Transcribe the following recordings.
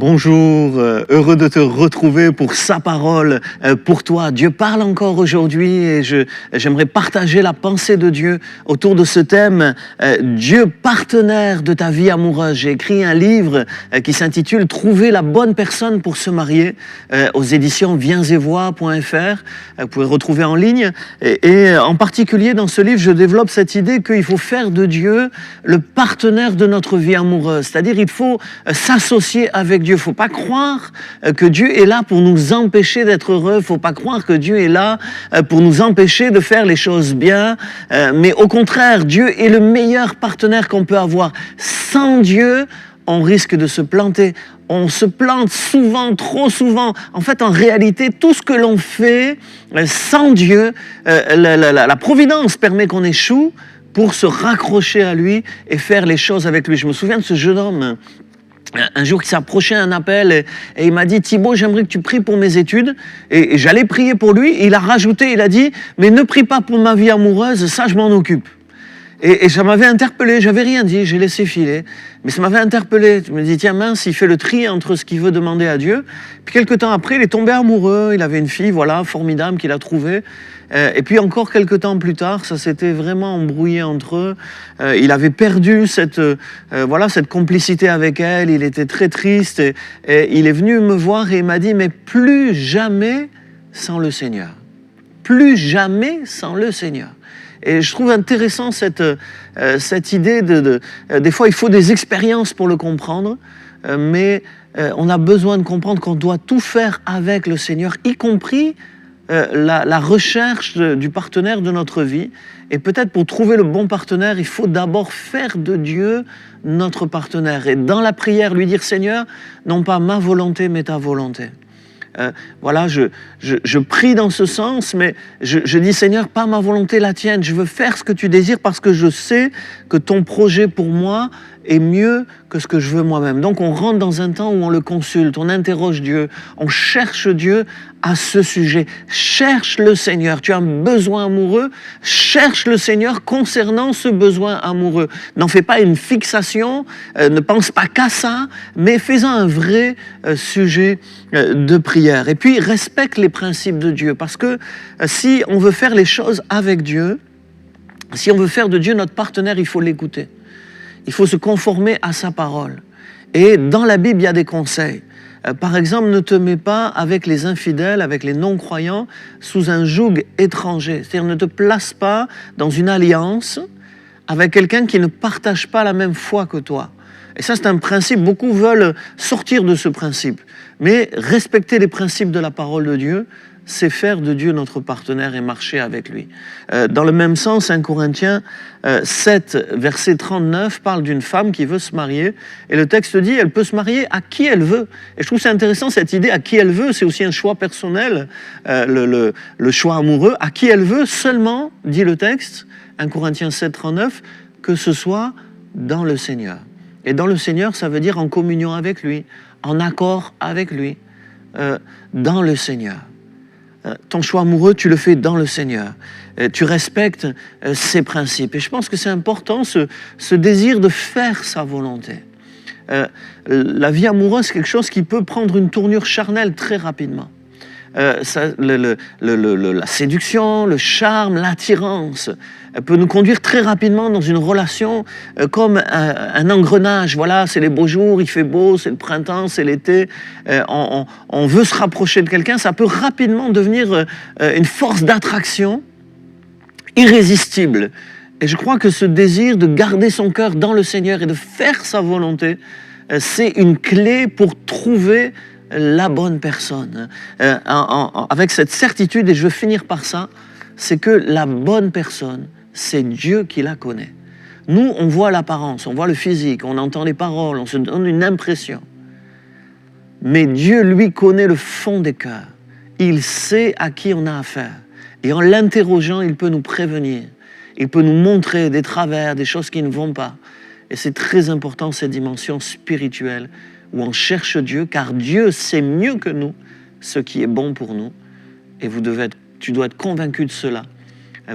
Bonjour, heureux de te retrouver pour sa parole, pour toi. Dieu parle encore aujourd'hui et j'aimerais partager la pensée de Dieu autour de ce thème, Dieu partenaire de ta vie amoureuse. J'ai écrit un livre qui s'intitule « Trouver la bonne personne pour se marier » aux éditions viensetvoix.fr. Vous pouvez retrouver en ligne. Et en particulier dans ce livre, je développe cette idée qu'il faut faire de Dieu le partenaire de notre vie amoureuse. C'est-à-dire il faut s'associer avec Dieu. Il ne faut pas croire que Dieu est là pour nous empêcher d'être heureux. Il ne faut pas croire que Dieu est là pour nous empêcher de faire les choses bien. Mais au contraire, Dieu est le meilleur partenaire qu'on peut avoir. Sans Dieu, on risque de se planter. On se plante souvent, trop souvent. En fait, en réalité, tout ce que l'on fait sans Dieu, la providence permet qu'on échoue pour se raccrocher à lui et faire les choses avec lui. Je me souviens de ce jeune homme un jour qui s'approchait un appel et il m'a dit « Thibaut, j'aimerais que tu pries pour mes études ». Et j'allais prier pour lui. Et il a rajouté, il a dit « Mais ne prie pas pour ma vie amoureuse, ça je m'en occupe ». Et ça m'avait interpellé, j'avais rien dit, j'ai laissé filer. Mais ça m'avait interpellé. Je me dis, tiens mince, il fait le tri entre ce qu'il veut demander à Dieu. Puis quelques temps après, il est tombé amoureux, il avait une fille, voilà, formidable, qu'il a trouvée. Et puis encore quelques temps plus tard, ça s'était vraiment embrouillé entre eux. Il avait perdu cette complicité avec elle, il était très triste. Et il est venu me voir et il m'a dit, mais plus jamais sans le Seigneur. Plus jamais sans le Seigneur. Et je trouve intéressant cette idée des fois il faut des expériences pour le comprendre, mais on a besoin de comprendre qu'on doit tout faire avec le Seigneur, y compris la recherche du partenaire de notre vie. Et peut-être pour trouver le bon partenaire, il faut d'abord faire de Dieu notre partenaire. Et dans la prière, lui dire « Seigneur, non pas ma volonté, mais ta volonté ». Voilà, je prie dans ce sens, mais je dis Seigneur, pas ma volonté, la tienne. Je veux faire ce que tu désires parce que je sais que ton projet pour moi est mieux que ce que je veux moi-même. Donc on rentre dans un temps où on le consulte, on interroge Dieu, on cherche Dieu à ce sujet. Cherche le Seigneur. Tu as un besoin amoureux, cherche le Seigneur concernant ce besoin amoureux. N'en fais pas une fixation, ne pense pas qu'à ça, mais fais-en un vrai sujet de prière. Et puis respecte les principes de Dieu, parce que si on veut faire les choses avec Dieu, si on veut faire de Dieu notre partenaire, il faut l'écouter. Il faut se conformer à sa parole. Et dans la Bible, il y a des conseils. Par exemple, ne te mets pas avec les infidèles, avec les non-croyants, sous un joug étranger. C'est-à-dire, ne te place pas dans une alliance avec quelqu'un qui ne partage pas la même foi que toi. Et ça, c'est un principe. Beaucoup veulent sortir de ce principe. Mais respecter les principes de la parole de Dieu, c'est faire de Dieu notre partenaire et marcher avec lui. Dans le même sens, 1 Corinthiens 7, verset 39, parle d'une femme qui veut se marier. Et le texte dit, elle peut se marier à qui elle veut. Et je trouve c'est intéressant, cette idée, à qui elle veut, c'est aussi un choix personnel, le choix amoureux. À qui elle veut seulement, dit le texte, 1 Corinthiens 7, 39, que ce soit dans le Seigneur. Et dans le Seigneur, ça veut dire en communion avec lui, en accord avec lui, dans le Seigneur. Ton choix amoureux, tu le fais dans le Seigneur. Tu respectes ses principes. Et je pense que c'est important, ce désir de faire sa volonté. La vie amoureuse, c'est quelque chose qui peut prendre une tournure charnelle très rapidement. La séduction, le charme, l'attirance peut nous conduire très rapidement dans une relation comme un engrenage. Voilà, c'est les beaux jours, il fait beau, c'est le printemps, c'est l'été. On veut se rapprocher de quelqu'un, ça peut rapidement devenir une force d'attraction irrésistible. Et je crois que ce désir de garder son cœur dans le Seigneur et de faire sa volonté, c'est une clé pour trouver la bonne personne. Avec cette certitude, et je veux finir par ça, c'est que la bonne personne, c'est Dieu qui la connaît. Nous, on voit l'apparence, on voit le physique, on entend les paroles, on se donne une impression. Mais Dieu, lui, connaît le fond des cœurs. Il sait à qui on a affaire. Et en l'interrogeant, il peut nous prévenir. Il peut nous montrer des travers, des choses qui ne vont pas. Et c'est très important, cette dimension spirituelle, où on cherche Dieu, car Dieu sait mieux que nous ce qui est bon pour nous. Et tu dois être convaincu de cela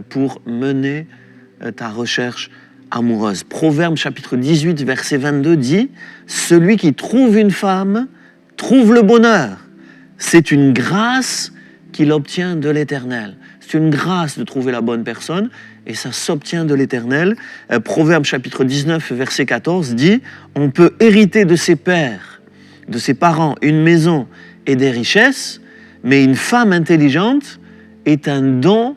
pour mener ta recherche amoureuse. Proverbe chapitre 18, verset 22 dit « Celui qui trouve une femme trouve le bonheur. C'est une grâce qu'il obtient de l'Éternel. C'est une grâce de trouver la bonne personne et ça s'obtient de l'Éternel. Proverbe chapitre 19, verset 14 dit « On peut hériter de ses pères, de ses parents, une maison et des richesses, mais une femme intelligente est un don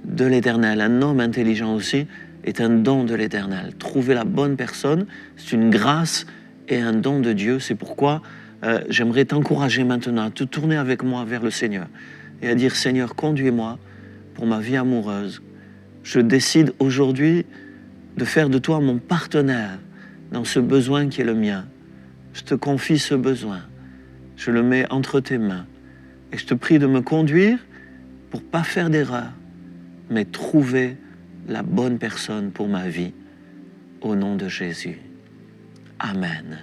de l'Éternel. » Un homme intelligent aussi est un don de l'Éternel. Trouver la bonne personne, c'est une grâce et un don de Dieu. C'est pourquoi j'aimerais t'encourager maintenant à te tourner avec moi vers le Seigneur et à dire « Seigneur, conduis-moi pour ma vie amoureuse. Je décide aujourd'hui de faire de toi mon partenaire dans ce besoin qui est le mien. Je te confie ce besoin. Je le mets entre tes mains. Et je te prie de me conduire pour ne pas faire d'erreur, mais trouver la bonne personne pour ma vie. Au nom de Jésus. Amen.